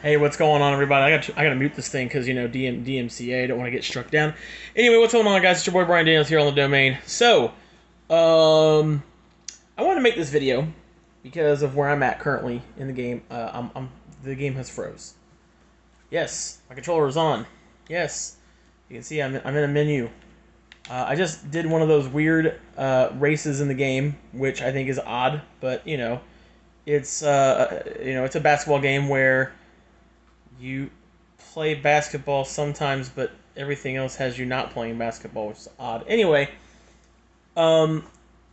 Hey, what's going on, everybody? I gotta mute this thing because DMCA. Don't want to get struck down. Anyway, what's going on, guys? It's your boy Brian Daniels here on the domain. So, I want to make this video because of where I'm at currently in the game. The game has froze. Yes, my controller is on. Yes, you can see I'm in a menu. I just did one of those weird races in the game, which I think is odd, but it's a basketball game where you play basketball sometimes, but everything else has you not playing basketball, which is odd. Anyway, um,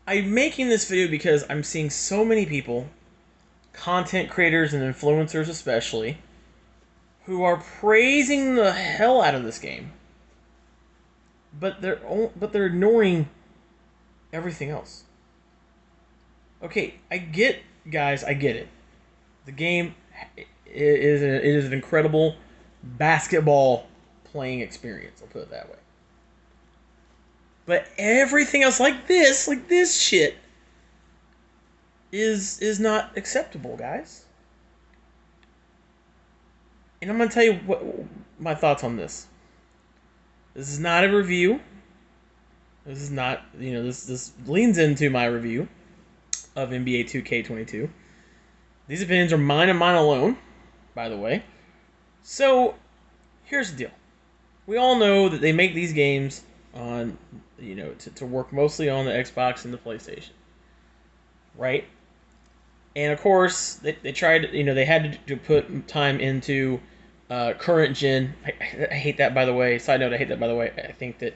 I'm making this video because I'm seeing so many people, content creators and influencers especially, who are praising the hell out of this game, but they're ignoring everything else. Okay, I get, guys, I get it. The game is an incredible basketball playing experience. I'll put it that way. But everything else, like this shit, is not acceptable, guys. And I'm gonna tell you what my thoughts on this. This is not a review. This is not, this leans into my review of NBA 2K22. These opinions are mine and mine alone, by the way. So, here's the deal. We all know that they make these games on, to work mostly on the Xbox and the PlayStation. Right? And of course, they tried, they had to put time into current gen. I hate that, by the way. Side note, I hate that, by the way. I think that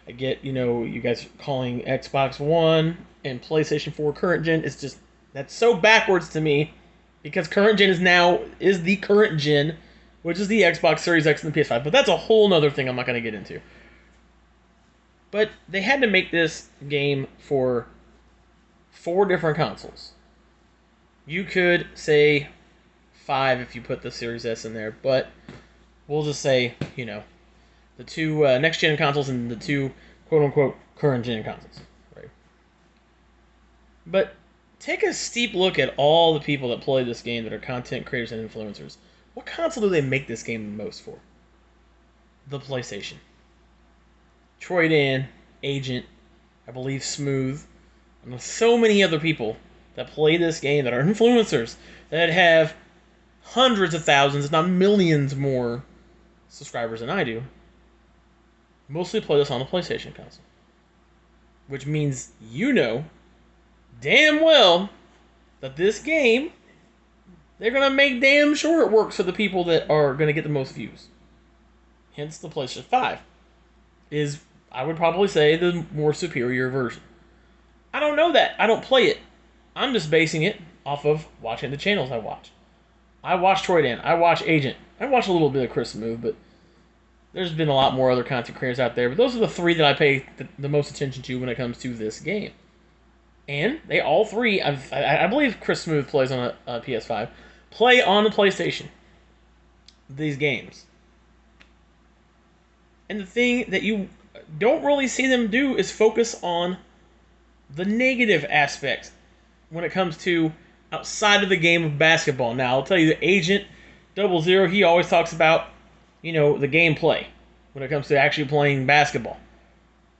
I get, you guys calling Xbox One and PlayStation 4 current gen. It's just, that's so backwards to me. Because current gen is the current gen, which is the Xbox Series X and the PS5. But that's a whole nother thing I'm not going to get into. But they had to make this game for 4 different consoles. You could say 5 if you put the Series S in there, but we'll just say, the 2 next-gen consoles and the 2 quote-unquote current-gen consoles. Right? But take a steep look at all the people that play this game that are content creators and influencers. What console do they make this game the most for? The PlayStation. Troy Dan, Agent, I believe Smooth, and so many other people that play this game that are influencers that have hundreds of thousands, if not millions more subscribers than I do, mostly play this on the PlayStation console. Which means damn well that this game, they're going to make damn sure it works for the people that are going to get the most views. Hence, the PlayStation 5 is, I would probably say, the more superior version. I don't know that. I don't play it. I'm just basing it off of watching the channels I watch. I watch Troy Dan. I watch Agent. I watch a little bit of Chris Move, but there's been a lot more other content creators out there. But those are the 3 that I pay the most attention to when it comes to this game. And they all 3, I believe Chris Smooth plays on a PS5, play on the PlayStation. These games. And the thing that you don't really see them do is focus on the negative aspects when it comes to outside of the game of basketball. Now, I'll tell you, the Agent 00, he always talks about, the gameplay when it comes to actually playing basketball.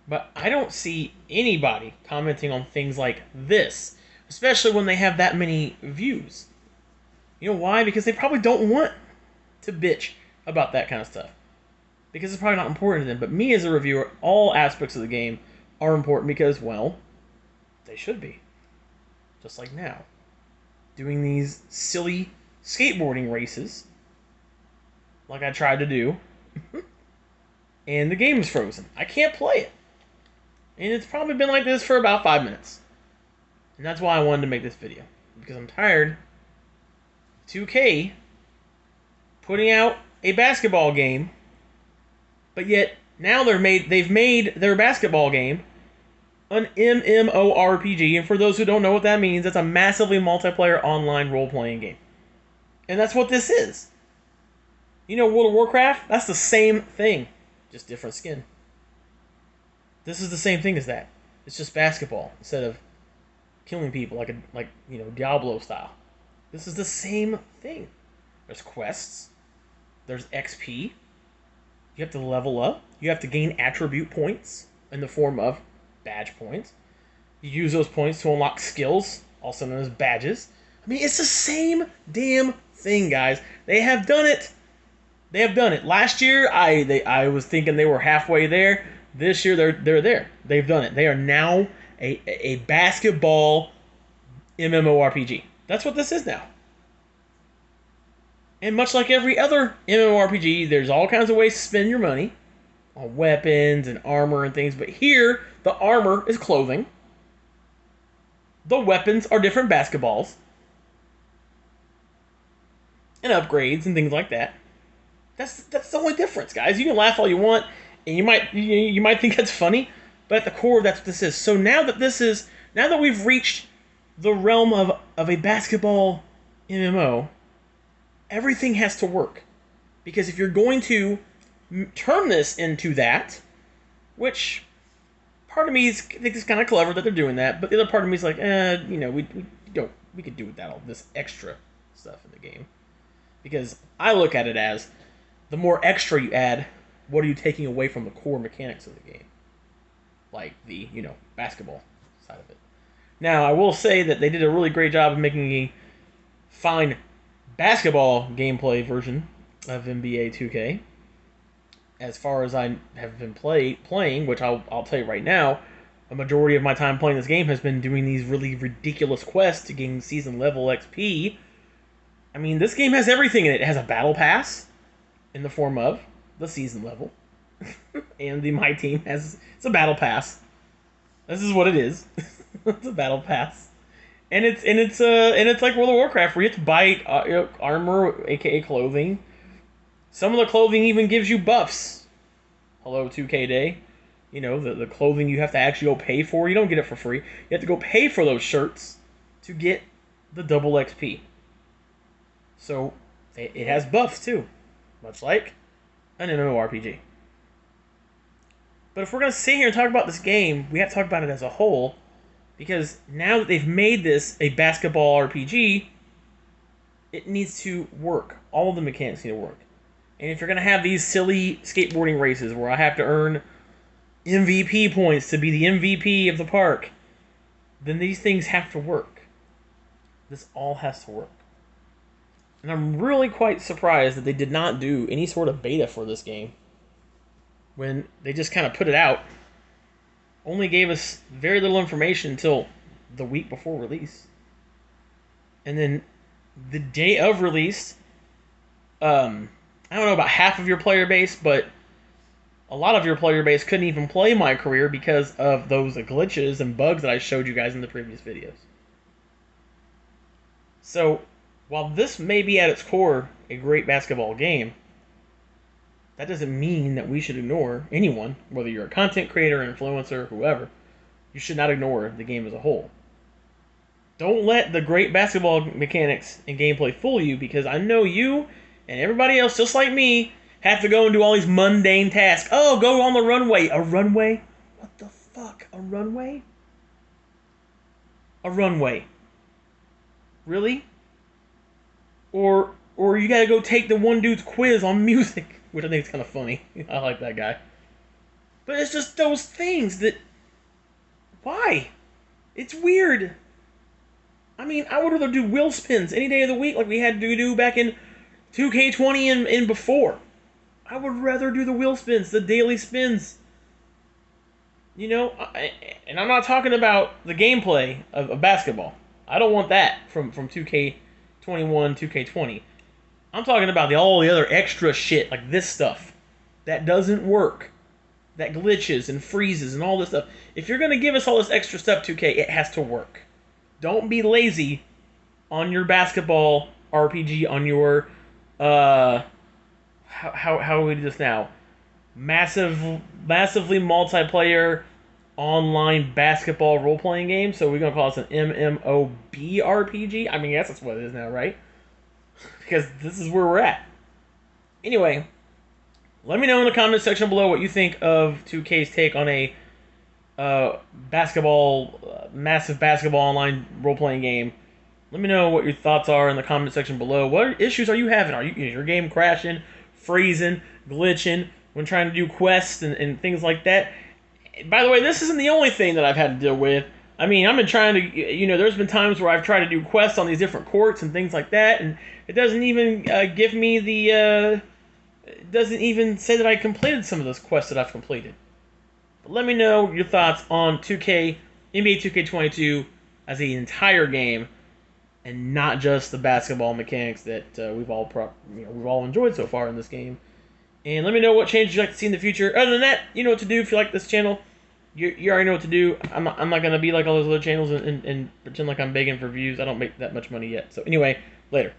But I don't see anybody commenting on things like this, especially when they have that many views. You know why? Because they probably don't want to bitch about that kind of stuff. Because it's probably not important to them. But me as a reviewer, all aspects of the game are important because, well, they should be. Just like now. Doing these silly skateboarding races, like I tried to do, and the game is frozen. I can't play it. And it's probably been like this for about 5 minutes. And that's why I wanted to make this video. Because I'm tired of 2K putting out a basketball game, but yet now they've made their basketball game an MMORPG, and for those who don't know what that means, that's a massively multiplayer online role-playing game. And that's what this is. World of Warcraft? That's the same thing, just different skin. This is the same thing as that. It's just basketball instead of killing people like Diablo style. This is the same thing. There's quests. There's XP. You have to level up. You have to gain attribute points in the form of badge points. You use those points to unlock skills, also known as badges. I mean, it's the same damn thing, guys. They have done it. They have done it. Last year, I was thinking they were halfway there. This year, they're there. They've done it. They are now a basketball MMORPG. That's what this is now. And much like every other MMORPG, there's all kinds of ways to spend your money on weapons and armor and things. But here, the armor is clothing. The weapons are different basketballs. And upgrades and things like that. That's the only difference, guys. You can laugh all you want, and you might think that's funny, but at the core, that's what this is. So now that we've reached the realm of a basketball MMO, everything has to work. Because if you're going to turn this into that, which part of me thinks it's kind of clever that they're doing that, but the other part of me is like, we could do without all this extra stuff in the game. Because I look at it as, the more extra you add, what are you taking away from the core mechanics of the game? Like the, basketball side of it. Now, I will say that they did a really great job of making a fine basketball gameplay version of NBA 2K. As far as I have been playing, which I'll tell you right now, a majority of my time playing this game has been doing these really ridiculous quests to gain season level XP. I mean, this game has everything in it. It has a battle pass in the form of the season level. And My Team it's a battle pass. This is what it is. It's a battle pass. And it's like World of Warcraft, where you have to buy armor, aka clothing. Some of the clothing even gives you buffs. Hello, 2K Day. The clothing you have to actually go pay for. You don't get it for free. You have to go pay for those shirts to get the double XP. So, it has buffs too. Much like an MMORPG. But if we're going to sit here and talk about this game, we have to talk about it as a whole. Because now that they've made this a basketball RPG, it needs to work. All of the mechanics need to work. And if you're going to have these silly skateboarding races where I have to earn MVP points to be the MVP of the park, then these things have to work. This all has to work. And I'm really quite surprised that they did not do any sort of beta for this game. When they just kind of put it out. Only gave us very little information until the week before release. And then the day of release, I don't know about half of your player base, but a lot of your player base couldn't even play My Career because of those glitches and bugs that I showed you guys in the previous videos. So, while this may be at its core a great basketball game, that doesn't mean that we should ignore anyone, whether you're a content creator, influencer, whoever. You should not ignore the game as a whole. Don't let the great basketball mechanics and gameplay fool you, because I know you and everybody else, just like me, have to go and do all these mundane tasks. Oh, go on the runway. A runway? What the fuck? A runway? A runway. Really? Or you gotta go take the one dude's quiz on music, which I think is kind of funny. I like that guy. But it's just those things that... Why? It's weird. I mean, I would rather do wheel spins any day of the week like we had to do back in 2K20 and before. I would rather do the wheel spins, the daily spins. And I'm not talking about the gameplay of basketball. I don't want that from 2K21, 2K20. I'm talking about all the other extra shit, like this stuff, that doesn't work. That glitches and freezes and all this stuff. If you're going to give us all this extra stuff, 2K, it has to work. Don't be lazy on your basketball RPG, on your, how do we do this now? Massively multiplayer online basketball role-playing game. So we're going to call this an MMORPG. I mean, that's what it is now, right? Because this is where we're at. Anyway, let me know in the comment section below what you think of 2K's take on a massive basketball online role-playing game Let me know what your thoughts are in the comment section below. What issues are you having? Are your game crashing, freezing, glitching when trying to do quests and things like that? By the way, this isn't the only thing that I've had to deal with. I mean, I've been trying to, there's been times where I've tried to do quests on these different courts and things like that, and it doesn't even give me the, it doesn't even say that I completed some of those quests that I've completed. But let me know your thoughts on 2K, NBA 2K22 as the entire game, and not just the basketball mechanics that we've all enjoyed so far in this game. And let me know what changes you'd like to see in the future. Other than that, you know what to do if you like this channel. You already know what to do. I'm not going to be like all those other channels and pretend like I'm begging for views. I don't make that much money yet. So anyway, later.